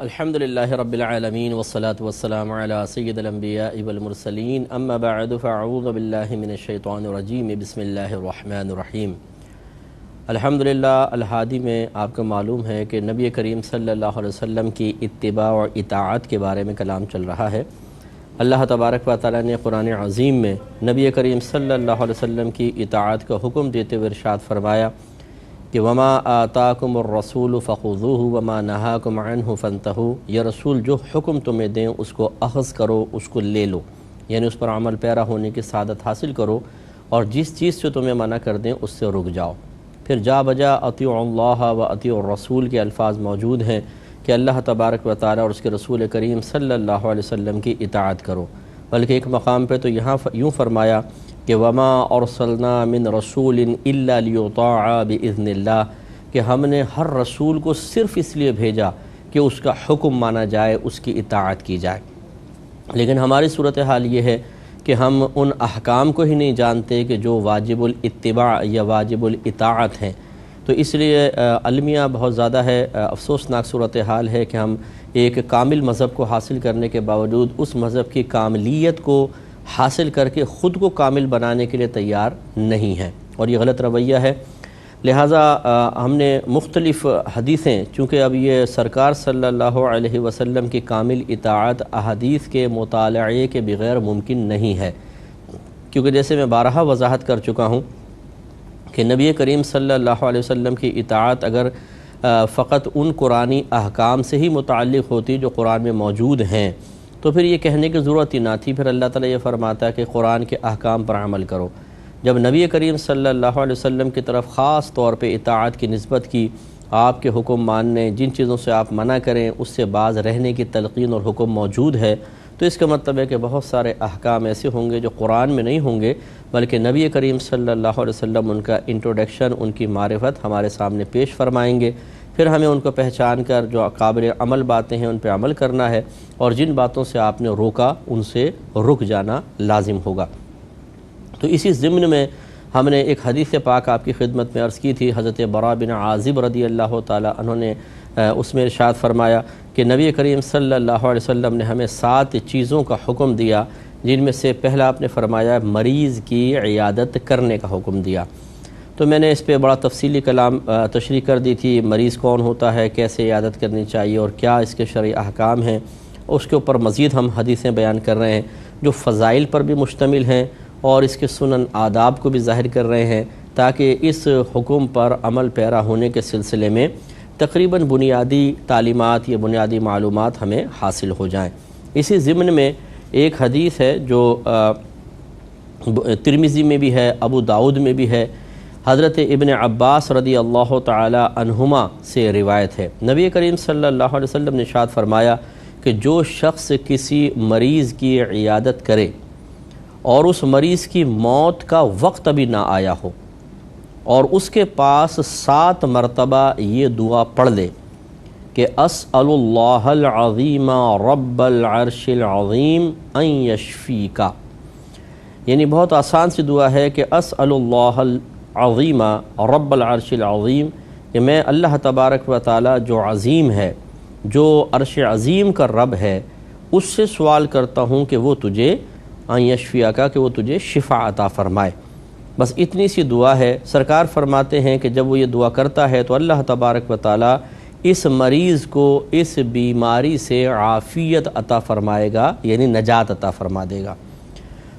الحمدللہ رب العالمین والصلاة والسلام علی سید الانبیاء والمرسلین اما بعد فاعوذ باللہ من الشیطان الرجیم بسم اللہ الرحمن الرحیم۔ الحمدللہ الہادی میں آپ کو معلوم ہے کہ نبی کریم صلی اللہ علیہ وسلم کی اتباع اور اطاعت کے بارے میں کلام چل رہا ہے۔ اللہ تبارک و تعالی نے قرآن عظیم میں نبی کریم صلی اللہ علیہ وسلم کی اطاعت کا حکم دیتے ہوئے ارشاد فرمایا کہ وما آتاکم الرسول فخذوہ وما نہاکم عنہ فانتہوا، یہ رسول جو حکم تمہیں دیں اس کو اخذ کرو، اس کو لے لو، یعنی اس پر عمل پیرا ہونے کی سعادت حاصل کرو، اور جس چیز سے تمہیں منع کر دیں اس سے رک جاؤ۔ پھر جا بجا اطیعوا اللہ و اطیعوا الرسول کے الفاظ موجود ہیں کہ اللہ تبارک و تعالی اور اس کے رسول کریم صلی اللہ علیہ وسلم کی اطاعت کرو، بلکہ ایک مقام پہ تو یہاں یوں فرمایا کہ وما ارسلنا من رسول الا لیطاع باذن اللہ، کہ ہم نے ہر رسول کو صرف اس لیے بھیجا کہ اس کا حکم مانا جائے، اس کی اطاعت کی جائے۔ لیکن ہماری صورتحال یہ ہے کہ ہم ان احکام کو ہی نہیں جانتے کہ جو واجب الاتباع یا واجب الاطاعت ہیں، تو اس لیے المیہ بہت زیادہ ہے۔ افسوسناک صورتحال ہے کہ ہم ایک کامل مذہب کو حاصل کرنے کے باوجود اس مذہب کی کاملیت کو حاصل کر کے خود کو کامل بنانے کے لیے تیار نہیں ہیں، اور یہ غلط رویہ ہے۔ لہٰذا ہم نے مختلف حدیثیں، چونکہ اب یہ سرکار صلی اللہ علیہ وسلم کی کامل اطاعت احادیث کے مطالعے کے بغیر ممکن نہیں ہے، کیونکہ جیسے میں بارہا وضاحت کر چکا ہوں کہ نبی کریم صلی اللہ علیہ وسلم کی اطاعت اگر فقط ان قرآنی احکام سے ہی متعلق ہوتی جو قرآن میں موجود ہیں تو پھر یہ کہنے کی ضرورت ہی نہ تھی۔ پھر اللہ تعالیٰ یہ فرماتا ہے کہ قرآن کے احکام پر عمل کرو۔ جب نبی کریم صلی اللہ علیہ وسلم کی طرف خاص طور پہ اطاعت کی نسبت کی، آپ کے حکم ماننے، جن چیزوں سے آپ منع کریں اس سے باز رہنے کی تلقین اور حکم موجود ہے، تو اس کا مطلب ہے کہ بہت سارے احکام ایسے ہوں گے جو قرآن میں نہیں ہوں گے، بلکہ نبی کریم صلی اللہ علیہ وسلم ان کا انٹروڈکشن، ان کی معرفت ہمارے سامنے پیش فرمائیں گے۔ پھر ہمیں ان کو پہچان کر جو قابل عمل باتیں ہیں ان پہ عمل کرنا ہے، اور جن باتوں سے آپ نے روکا ان سے رک جانا لازم ہوگا۔ تو اسی ضمن میں ہم نے ایک حدیث پاک آپ کی خدمت میں عرض کی تھی، حضرت براء بن عازب رضی اللہ تعالی عنہ نے اس میں ارشاد فرمایا کہ نبی کریم صلی اللہ علیہ وسلم نے ہمیں 7 چیزوں کا حکم دیا، جن میں سے پہلا آپ نے فرمایا مریض کی عیادت کرنے کا حکم دیا۔ تو میں نے اس پہ بڑا تفصیلی کلام تشریح کر دی تھی، مریض کون ہوتا ہے، کیسے عیادت کرنی چاہیے، اور کیا اس کے شرعی احکام ہیں۔ اس کے اوپر مزید ہم حدیثیں بیان کر رہے ہیں جو فضائل پر بھی مشتمل ہیں اور اس کے سنن آداب کو بھی ظاہر کر رہے ہیں، تاکہ اس حکم پر عمل پیرا ہونے کے سلسلے میں تقریباً بنیادی تعلیمات یا بنیادی معلومات ہمیں حاصل ہو جائیں۔ اسی ضمن میں ایک حدیث ہے جو ترمذی میں بھی ہے، ابو داؤد میں بھی ہے، حضرت ابن عباس رضی اللہ تعالی عنہما سے روایت ہے۔ نبی کریم صلی اللہ علیہ وسلم نے ارشاد فرمایا کہ جو شخص کسی مریض کی عیادت کرے اور اس مریض کی موت کا وقت ابھی نہ آیا ہو، اور اس کے پاس 7 مرتبہ یہ دعا پڑھ لے کہ اسأل اللہ العظیم رب العرش العظیم ان یشفیک، یعنی بہت آسان سی دعا ہے کہ اسأل اللہ العظیم رب العرش العظیم، کہ میں اللہ تبارک و تعالی جو عظیم ہے، جو عرش عظیم کا رب ہے، اس سے سوال کرتا ہوں کہ وہ تجھے ان یشفیک، کہ وہ تجھے شفا عطا فرمائے۔ بس اتنی سی دعا ہے۔ سرکار فرماتے ہیں کہ جب وہ یہ دعا کرتا ہے تو اللہ تبارک و تعالی اس مریض کو اس بیماری سے عافیت عطا فرمائے گا، یعنی نجات عطا فرما دے گا۔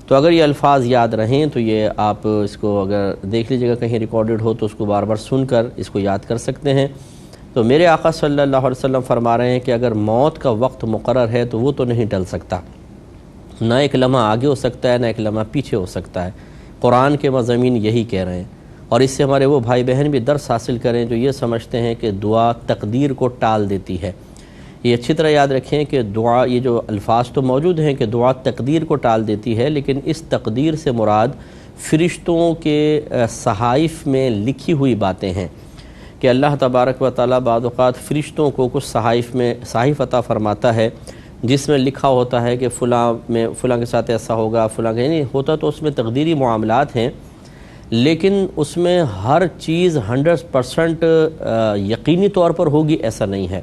تو اگر یہ الفاظ یاد رہیں تو یہ آپ اس کو اگر دیکھ لیجیے گا کہیں ریکارڈڈ ہو تو اس کو بار بار سن کر اس کو یاد کر سکتے ہیں۔ تو میرے آقا صلی اللہ علیہ وسلم فرما رہے ہیں کہ اگر موت کا وقت مقرر ہے تو وہ تو نہیں ٹل سکتا، نہ ایک لمحہ آگے ہو سکتا ہے نہ ایک لمحہ پیچھے ہو سکتا ہے۔ قرآن کے مضامین یہی کہہ رہے ہیں، اور اس سے ہمارے وہ بھائی بہن بھی درس حاصل کریں جو یہ سمجھتے ہیں کہ دعا تقدیر کو ٹال دیتی ہے۔ یہ اچھی طرح یاد رکھیں کہ دعا، یہ جو الفاظ تو موجود ہیں کہ دعا تقدیر کو ٹال دیتی ہے، لیکن اس تقدیر سے مراد فرشتوں کے صحائف میں لکھی ہوئی باتیں ہیں کہ اللہ تبارک و تعالیٰ بعض اوقات فرشتوں کو کچھ صحائف عطا فرماتا ہے جس میں لکھا ہوتا ہے کہ فلاں کے ساتھ ایسا ہوگا، فلاں یعنی ہوتا تو اس میں تقدیری معاملات ہیں، لیکن اس میں ہر چیز 100% یقینی طور پر ہوگی ایسا نہیں ہے۔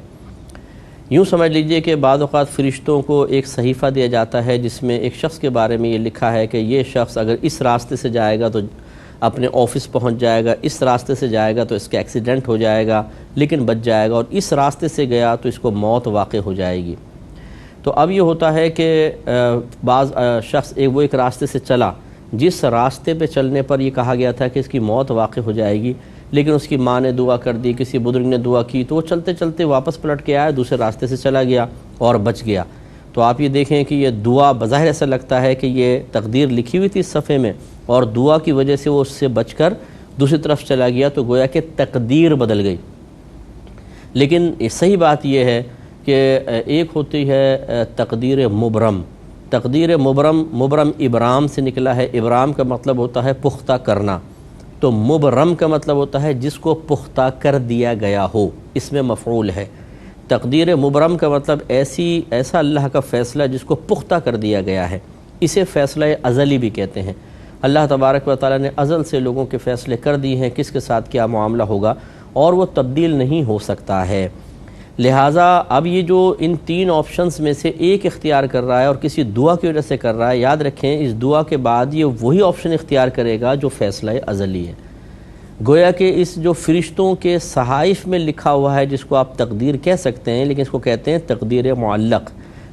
یوں سمجھ لیجئے کہ بعض اوقات فرشتوں کو ایک صحیفہ دیا جاتا ہے جس میں ایک شخص کے بارے میں یہ لکھا ہے کہ یہ شخص اگر اس راستے سے جائے گا تو اپنے آفس پہنچ جائے گا، اس راستے سے جائے گا تو اس کا ایکسیڈنٹ ہو جائے گا لیکن بچ جائے گا، اور اس راستے سے گیا تو اس کو موت واقع ہو جائے گی۔ تو اب یہ ہوتا ہے کہ بعض شخص وہ ایک راستے سے چلا جس راستے پہ چلنے پر یہ کہا گیا تھا کہ اس کی موت واقع ہو جائے گی، لیکن اس کی ماں نے دعا کر دی، کسی بزرگ نے دعا کی، تو وہ چلتے چلتے واپس پلٹ کے آیا، دوسرے راستے سے چلا گیا اور بچ گیا۔ تو آپ یہ دیکھیں کہ یہ دعا بظاہر ایسا لگتا ہے کہ یہ تقدیر لکھی ہوئی تھی اس صفحے میں، اور دعا کی وجہ سے وہ اس سے بچ کر دوسری طرف چلا گیا، تو گویا کہ تقدیر بدل گئی۔ لیکن صحیح بات یہ ہے کہ ایک ہوتی ہے تقدیر مبرم۔ تقدیر مبرم ابرام سے نکلا ہے، ابرام کا مطلب ہوتا ہے پختہ کرنا، تو مبرم کا مطلب ہوتا ہے جس کو پختہ کر دیا گیا ہو، اس میں مفعول ہے۔ تقدیر مبرم کا مطلب ایسا اللہ کا فیصلہ جس کو پختہ کر دیا گیا ہے، اسے فیصلہ ازلی بھی کہتے ہیں۔ اللہ تبارک و تعالیٰ نے ازل سے لوگوں کے فیصلے کر دیے ہیں، کس کے ساتھ کیا معاملہ ہوگا، اور وہ تبدیل نہیں ہو سکتا ہے۔ لہٰذا اب یہ جو ان تین آپشنز میں سے ایک اختیار کر رہا ہے اور کسی دعا کی وجہ سے کر رہا ہے، یاد رکھیں اس دعا کے بعد یہ وہی آپشن اختیار کرے گا جو فیصلہ ازلی ہے۔ گویا کہ اس جو فرشتوں کے صحائف میں لکھا ہوا ہے، جس کو آپ تقدیر کہہ سکتے ہیں لیکن اس کو کہتے ہیں تقدیر معلق،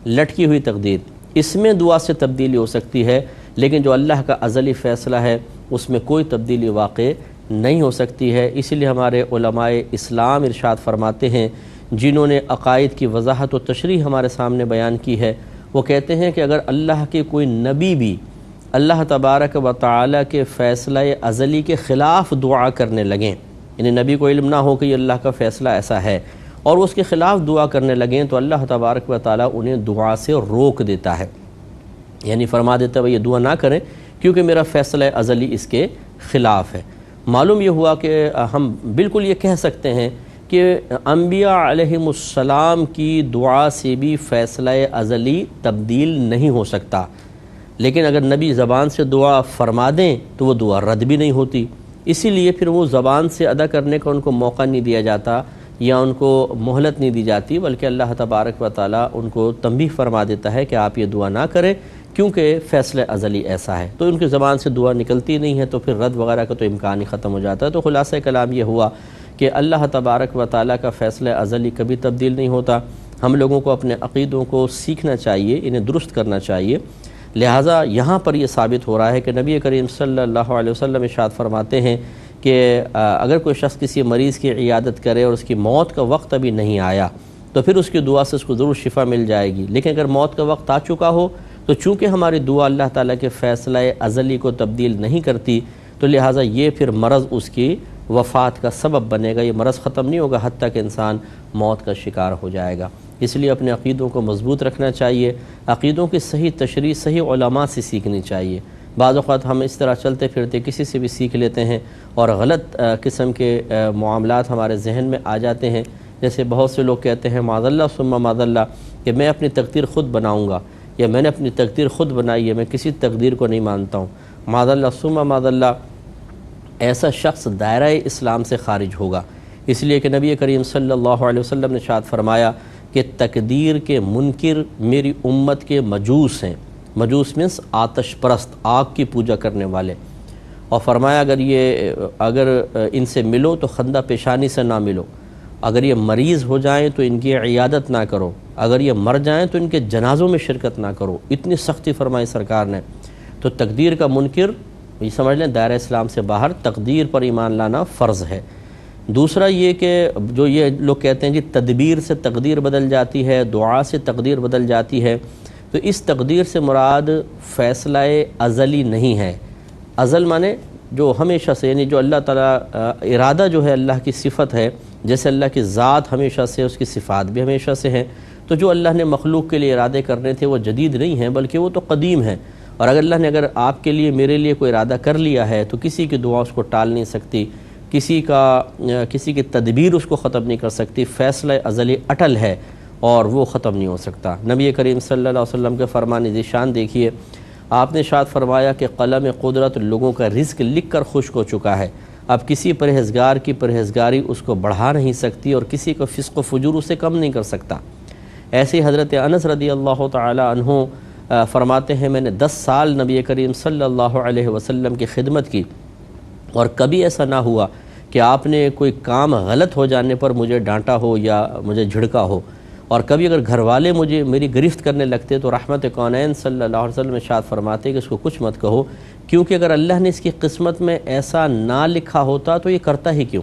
لٹکی ہوئی تقدیر، اس میں دعا سے تبدیلی ہو سکتی ہے، لیکن جو اللہ کا ازلی فیصلہ ہے اس میں کوئی تبدیلی واقع نہیں ہو سکتی ہے۔ اسی لیے ہمارے علماء اسلام ارشاد فرماتے ہیں، جنہوں نے عقائد کی وضاحت و تشریح ہمارے سامنے بیان کی ہے، وہ کہتے ہیں کہ اگر اللہ کے کوئی نبی بھی اللہ تبارک و تعالیٰ کے فیصلہ ازلی کے خلاف دعا کرنے لگیں، یعنی نبی کو علم نہ ہو کہ یہ اللہ کا فیصلہ ایسا ہے، اور وہ اس کے خلاف دعا کرنے لگیں، تو اللہ تبارک و تعالیٰ انہیں دعا سے روک دیتا ہے، یعنی فرما دیتا ہے یہ دعا نہ کریں کیونکہ میرا فیصلہ ازلی اس کے خلاف ہے۔ معلوم یہ ہوا کہ ہم بالکل یہ کہہ سکتے ہیں کہ انبیاء علیہم السلام کی دعا سے بھی فیصلہ ازلی تبدیل نہیں ہو سکتا، لیکن اگر نبی زبان سے دعا فرما دیں تو وہ دعا رد بھی نہیں ہوتی، اسی لیے پھر وہ زبان سے ادا کرنے کا ان کو موقع نہیں دیا جاتا یا ان کو مہلت نہیں دی جاتی، بلکہ اللہ تبارک و تعالیٰ ان کو تنبیہ فرما دیتا ہے کہ آپ یہ دعا نہ کریں کیونکہ فیصلہ ازلی ایسا ہے، تو ان کی زبان سے دعا نکلتی نہیں ہے، تو پھر رد وغیرہ کا تو امکان ہی ختم ہو جاتا ہے۔ تو خلاصہ کلام یہ ہوا کہ اللہ تبارک و تعالیٰ کا فیصلہ ازلی کبھی تبدیل نہیں ہوتا۔ ہم لوگوں کو اپنے عقیدوں کو سیکھنا چاہیے، انہیں درست کرنا چاہیے۔ لہٰذا یہاں پر یہ ثابت ہو رہا ہے کہ نبی کریم صلی اللہ علیہ وسلم ارشاد فرماتے ہیں کہ اگر کوئی شخص کسی مریض کی عیادت کرے اور اس کی موت کا وقت ابھی نہیں آیا تو پھر اس کی دعا سے اس کو ضرور شفا مل جائے گی، لیکن اگر موت کا وقت آ چکا ہو تو چونکہ ہماری دعا اللہ تعالیٰ کے فیصلہ ازلی کو تبدیل نہیں کرتی، تو لہٰذا یہ پھر مرض اس کی وفات کا سبب بنے گا، یہ مرض ختم نہیں ہوگا حتیٰ کہ انسان موت کا شکار ہو جائے گا۔ اس لیے اپنے عقیدوں کو مضبوط رکھنا چاہیے، عقیدوں کی صحیح تشریح صحیح علماء سے سیکھنی چاہیے۔ بعض اوقات ہم اس طرح چلتے پھرتے کسی سے بھی سیکھ لیتے ہیں اور غلط قسم کے معاملات ہمارے ذہن میں آ جاتے ہیں، جیسے بہت سے لوگ کہتے ہیں معاذ اللہ ثم معاذ اللہ کہ میں اپنی تقدیر خود بناؤں گا، یا میں نے اپنی تقدیر خود بنائی ہے، میں کسی تقدیر کو نہیں مانتا ہوں، معاذ اللہ ثم معاذ اللہ۔ ایسا شخص دائرہ اسلام سے خارج ہوگا، اس لیے کہ نبی کریم صلی اللہ علیہ وسلم نے ارشاد فرمایا کہ تقدیر کے منکر میری امت کے مجوس ہیں، مجوس مینس آتش پرست، آگ کی پوجا کرنے والے، اور فرمایا اگر ان سے ملو تو خندہ پیشانی سے نہ ملو، اگر یہ مریض ہو جائیں تو ان کی عیادت نہ کرو، اگر یہ مر جائیں تو ان کے جنازوں میں شرکت نہ کرو، اتنی سختی فرمائی سرکار نے۔ تو تقدیر کا منکر یہ سمجھ لیں دائرہ اسلام سے باہر، تقدیر پر ایمان لانا فرض ہے۔ دوسرا یہ کہ جو یہ لوگ کہتے ہیں جی تدبیر سے تقدیر بدل جاتی ہے، دعا سے تقدیر بدل جاتی ہے، تو اس تقدیر سے مراد فیصلہ ازلی نہیں ہے۔ ازل مانے جو ہمیشہ سے، یعنی جو اللہ تعالیٰ ارادہ جو ہے اللہ کی صفت ہے، جیسے اللہ کی ذات ہمیشہ سے، اس کی صفات بھی ہمیشہ سے ہیں، تو جو اللہ نے مخلوق کے لیے ارادے کرنے تھے وہ جدید نہیں ہیں بلکہ وہ تو قدیم ہیں، اور اگر اللہ نے آپ کے لیے میرے لیے کوئی ارادہ کر لیا ہے تو کسی کی دعا اس کو ٹال نہیں سکتی، کسی کی تدبیر اس کو ختم نہیں کر سکتی، فیصلہ ازلی اٹل ہے اور وہ ختم نہیں ہو سکتا۔ نبی کریم صلی اللہ علیہ وسلم کے فرمان ذیشان دیکھیے، آپ نے ارشاد فرمایا کہ قلم قدرت لوگوں کا رزق لکھ کر خشک ہو چکا ہے، اب کسی پرہیزگار کی پرہیزگاری اس کو بڑھا نہیں سکتی اور کسی کو فسق و فجور اسے کم نہیں کر سکتا۔ ایسے حضرت انس رضی اللہ تعالی عنہ فرماتے ہیں میں نے 10 سال نبی کریم صلی اللہ علیہ وسلم کی خدمت کی اور کبھی ایسا نہ ہوا کہ آپ نے کوئی کام غلط ہو جانے پر مجھے ڈانٹا ہو یا مجھے جھڑکا ہو، اور کبھی اگر گھر والے میری گرفت کرنے لگتے تو رحمت کونین صلی اللہ علیہ وسلم ارشاد فرماتے کہ اس کو کچھ مت کہو، کیونکہ اگر اللہ نے اس کی قسمت میں ایسا نہ لکھا ہوتا تو یہ کرتا ہی کیوں۔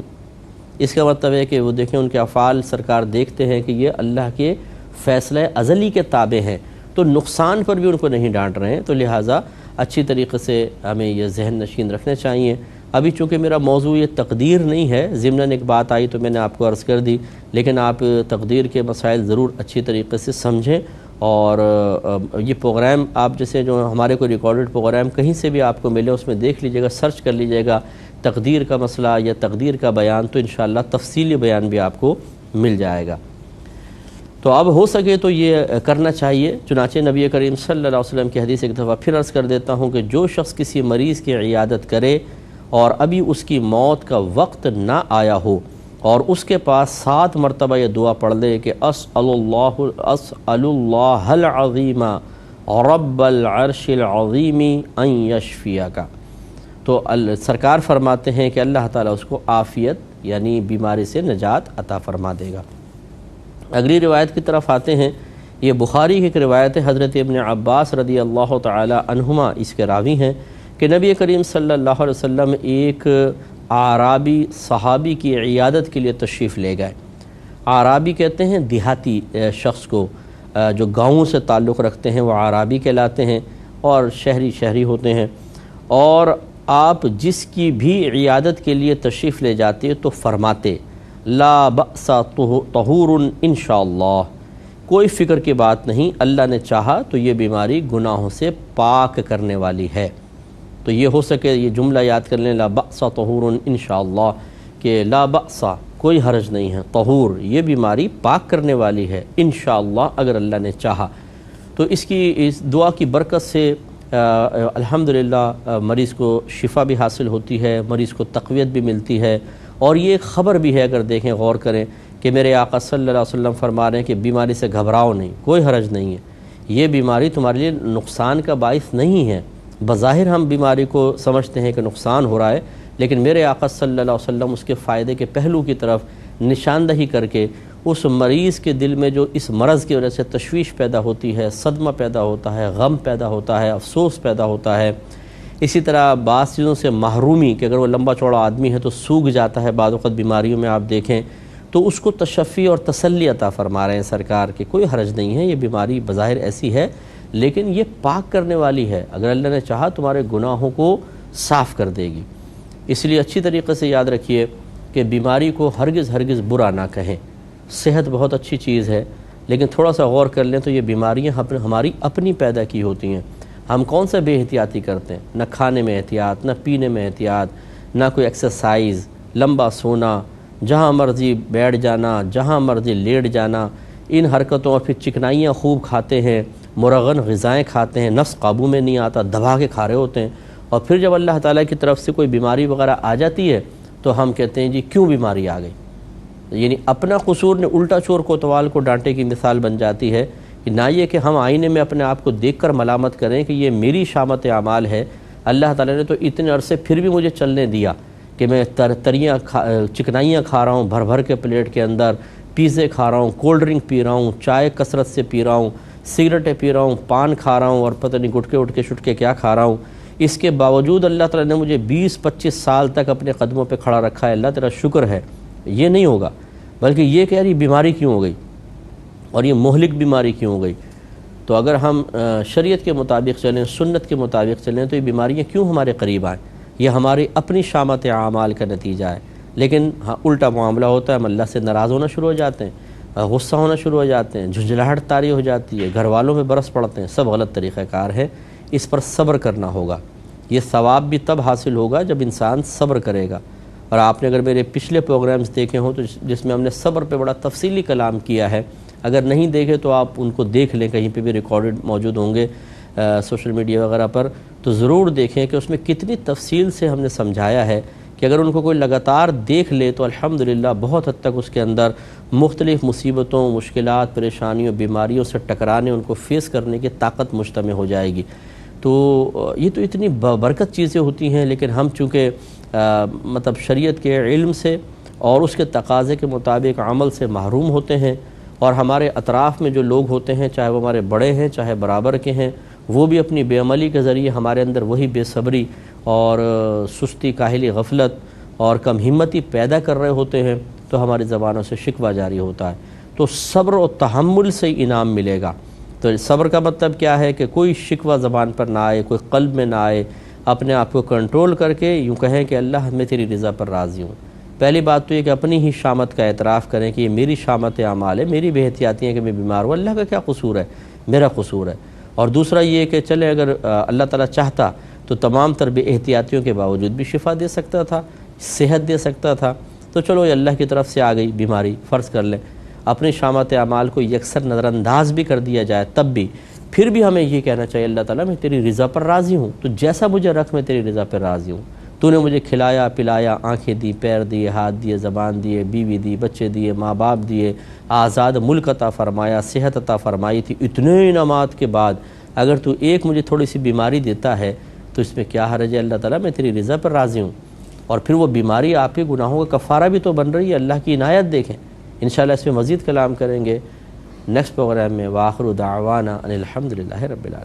اس کا مطلب ہے کہ وہ دیکھیں ان کے افعال سرکار دیکھتے ہیں کہ یہ اللہ کے فیصلہ ازلی کے تابع ہیں، تو نقصان پر بھی ان کو نہیں ڈانٹ رہے ہیں، تو لہٰذا اچھی طریقے سے ہمیں یہ ذہن نشین رکھنے چاہیے۔ ابھی چونکہ میرا موضوع یہ تقدیر نہیں ہے، ضمناً ایک بات آئی تو میں نے آپ کو عرض کر دی، لیکن آپ تقدیر کے مسائل ضرور اچھی طریقے سے سمجھیں، اور یہ پروگرام آپ جیسے جو ہمارے کوئی ریکارڈڈ پروگرام کہیں سے بھی آپ کو ملے اس میں دیکھ لیجئے گا، سرچ کر لیجئے گا تقدیر کا مسئلہ یا تقدیر کا بیان، تو انشاءاللہ تفصیلی بیان بھی آپ کو مل جائے گا۔ تو اب ہو سکے تو یہ کرنا چاہیے۔ چنانچہ نبی کریم صلی اللہ علیہ وسلم کی حدیث ایک دفعہ پھر عرض کر دیتا ہوں کہ جو شخص کسی مریض کی عیادت کرے اور ابھی اس کی موت کا وقت نہ آیا ہو اور اس کے پاس 7 مرتبہ یہ دعا پڑھ لے کہ اسأل اللہ العظیم رب العرش العظیم ان یشفیک، تو سرکار فرماتے ہیں کہ اللہ تعالیٰ اس کو عافیت یعنی بیماری سے نجات عطا فرما دے گا۔ اگلی روایت کی طرف آتے ہیں، یہ بخاری کی ایک روایت ہے، حضرت ابن عباس رضی اللہ تعالی عنہما اس کے راوی ہیں کہ نبی کریم صلی اللہ علیہ وسلم ایک اعرابی صحابی کی عیادت کے لیے تشریف لے گئے۔ اعرابی کہتے ہیں دیہاتی شخص کو، جو گاؤں سے تعلق رکھتے ہیں وہ اعرابی کہلاتے ہیں، اور شہری ہوتے ہیں، اور آپ جس کی بھی عیادت کے لیے تشریف لے جاتے تو فرماتے لا بأس طہور انشاءاللہ، کوئی فکر کی بات نہیں، اللہ نے چاہا تو یہ بیماری گناہوں سے پاک کرنے والی ہے۔ تو یہ ہو سکے یہ جملہ یاد کر لیں، لا بأس طہور انشاءاللہ، کہ لا بأس کوئی حرج نہیں ہے، طہور یہ بیماری پاک کرنے والی ہے انشاءاللہ اگر اللہ نے چاہا۔ تو اس دعا کی برکت سے الحمدللہ مریض کو شفا بھی حاصل ہوتی ہے، مریض کو تقویت بھی ملتی ہے، اور یہ ایک خبر بھی ہے، اگر دیکھیں غور کریں کہ میرے آقا صلی اللہ علیہ وسلم فرما رہے ہیں کہ بیماری سے گھبراؤ نہیں، کوئی حرج نہیں ہے، یہ بیماری تمہارے لیے نقصان کا باعث نہیں ہے۔ بظاہر ہم بیماری کو سمجھتے ہیں کہ نقصان ہو رہا ہے، لیکن میرے آقا صلی اللہ علیہ وسلم اس کے فائدے کے پہلو کی طرف نشاندہی کر کے اس مریض کے دل میں جو اس مرض کی وجہ سے تشویش پیدا ہوتی ہے، صدمہ پیدا ہوتا ہے، غم پیدا ہوتا ہے، افسوس پیدا ہوتا ہے، اسی طرح بعض چیزوں سے محرومی کہ اگر وہ لمبا چوڑا آدمی ہے تو سوکھ جاتا ہے، بعض اوقات بیماریوں میں آپ دیکھیں، تو اس کو تشفی اور تسلی عطا فرما رہے ہیں سرکار کہ کوئی حرج نہیں ہے، یہ بیماری بظاہر ایسی ہے لیکن یہ پاک کرنے والی ہے، اگر اللہ نے چاہا تمہارے گناہوں کو صاف کر دے گی۔ اس لیے اچھی طریقے سے یاد رکھیے کہ بیماری کو ہرگز برا نہ کہیں۔ صحت بہت اچھی چیز ہے، لیکن تھوڑا سا غور کر لیں تو یہ بیماریاں ہماری اپنی پیدا کی ہوتی ہیں۔ ہم کون سا بے احتیاطی کرتے ہیں؟ نہ کھانے میں احتیاط، نہ پینے میں احتیاط، نہ کوئی ایکسرسائز، لمبا سونا، جہاں مرضی بیٹھ جانا، جہاں مرضی لیٹ جانا، ان حرکتوں، اور پھر چکنائیاں خوب کھاتے ہیں، مرغن غذائیں کھاتے ہیں، نفس قابو میں نہیں آتا، دبا کے کھا رہے ہوتے ہیں، اور پھر جب اللہ تعالیٰ کی طرف سے کوئی بیماری وغیرہ آ جاتی ہے تو ہم کہتے ہیں جی کیوں بیماری آ گئی، یعنی اپنا قصور نے الٹا چور کوتوال کو ڈانٹے کی مثال بن جاتی ہے، کہ نہ یہ کہ ہم آئینے میں اپنے آپ کو دیکھ کر ملامت کریں کہ یہ میری شامت اعمال ہے، اللہ تعالیٰ نے تو اتنے عرصے پھر بھی مجھے چلنے دیا کہ میں چکنائیاں کھا رہا ہوں بھر کے پلیٹ کے اندر، پیزے کھا رہا ہوں، کولڈ ڈرنک پی رہا ہوں، چائے کثرت سے پی رہا ہوں، سگریٹیں پی رہا ہوں، پان کھا رہا ہوں، اور پتہ نہیں گٹکے شٹکے کیا کھا رہا ہوں، اس کے باوجود اللہ تعالیٰ نے مجھے 20-25 سال تک اپنے قدموں پہ کھڑا رکھا ہے، اللہ تیرا شکر ہے۔ یہ نہیں ہوگا، بلکہ یہ کہ یار یہ بیماری کیوں ہو گئی اور یہ مہلک بیماری کیوں ہو گئی۔ تو اگر ہم شریعت کے مطابق چلیں، سنت کے مطابق چلیں، تو یہ بیماریاں کیوں ہمارے قریب آئیں؟ یہ ہماری اپنی شامت اعمال کا نتیجہ ہے۔ لیکن الٹا معاملہ ہوتا ہے، ہم اللہ سے ناراض ہونا شروع ہو جاتے ہیں، غصہ ہونا شروع ہو جاتے ہیں، جھنجھلاہٹ طاری ہو جاتی ہے، گھر والوں میں برس پڑتے ہیں، سب غلط طریقہ کار ہے۔ اس پر صبر کرنا ہوگا، یہ ثواب بھی تب حاصل ہوگا جب انسان صبر کرے گا۔ اور آپ نے اگر میرے پچھلے پروگرامز دیکھے ہوں تو جس میں ہم نے صبر پہ بڑا تفصیلی کلام کیا ہے، اگر نہیں دیکھے تو آپ ان کو دیکھ لیں، کہیں پہ بھی ریکارڈڈ موجود ہوں گے سوشل میڈیا وغیرہ پر، تو ضرور دیکھیں کہ اس میں کتنی تفصیل سے ہم نے سمجھایا ہے کہ اگر ان کو کوئی لگاتار دیکھ لے تو الحمدللہ بہت حد تک اس کے اندر مختلف مصیبتوں، مشکلات، پریشانیوں، بیماریوں سے ٹکرانے، ان کو فیس کرنے کی طاقت مجتمع ہو جائے گی۔ تو یہ تو اتنی برکت چیزیں ہوتی ہیں، لیکن ہم چونکہ مطلب شریعت کے علم سے اور اس کے تقاضے کے مطابق عمل سے محروم ہوتے ہیں، اور ہمارے اطراف میں جو لوگ ہوتے ہیں، چاہے وہ ہمارے بڑے ہیں چاہے برابر کے ہیں، وہ بھی اپنی بے عملی کے ذریعے ہمارے اندر وہی بے صبری اور سستی، کاہلی، غفلت اور کم ہمتی پیدا کر رہے ہوتے ہیں، تو ہماری زبانوں سے شکوہ جاری ہوتا ہے۔ تو صبر و تحمل سے انعام ملے گا۔ تو صبر کا مطلب کیا ہے کہ کوئی شکوہ زبان پر نہ آئے، کوئی قلب میں نہ آئے، اپنے آپ کو کنٹرول کر کے یوں کہیں کہ اللہ میں تیری رضا پر راضی ہوں۔ پہلی بات تو یہ کہ اپنی ہی شامت کا اعتراف کریں کہ یہ میری شامت اعمال ہے، میری بے احتیاطی ہے کہ میں بیمار ہوں، اللہ کا کیا قصور ہے، میرا قصور ہے۔ اور دوسرا یہ کہ چلے اگر اللہ تعالیٰ چاہتا تو تمام تر بے احتیاطیوں کے باوجود بھی شفا دے سکتا تھا، صحت دے سکتا تھا، تو چلو یہ اللہ کی طرف سے آ گئی بیماری، فرض کر لیں اپنی شامت اعمال کو یکسر نظر انداز بھی کر دیا جائے تب بھی، پھر بھی ہمیں یہ کہنا چاہیے اللہ تعالیٰ میں تیری رضا پر راضی ہوں، تو جیسا مجھے رکھ میں تیری رضا پر راضی ہوں۔ تو نے مجھے کھلایا پلایا، آنکھیں دی، پیر دیے، ہاتھ دیے، زبان دیے، بیوی دی، بچے دیے، ماں باپ دیے، آزاد ملک عطا فرمایا، صحت عطا فرمائی تھی، اتنے انعامات کے بعد اگر تو ایک مجھے تھوڑی سی بیماری دیتا ہے تو اس میں کیا حرج ہے اللہ تعالیٰ میں تیری رضا پر راضی ہوں۔ اور پھر وہ بیماری آپ کے گناہوں کا کفارہ بھی تو بن رہی ہے، اللہ کی عنایت دیکھیں۔ انشاءاللہ اس میں مزید کلام کریں گے نیکسٹ پروگرام میں۔ وآخر دعوانا ان الحمدللہ رب العالمین۔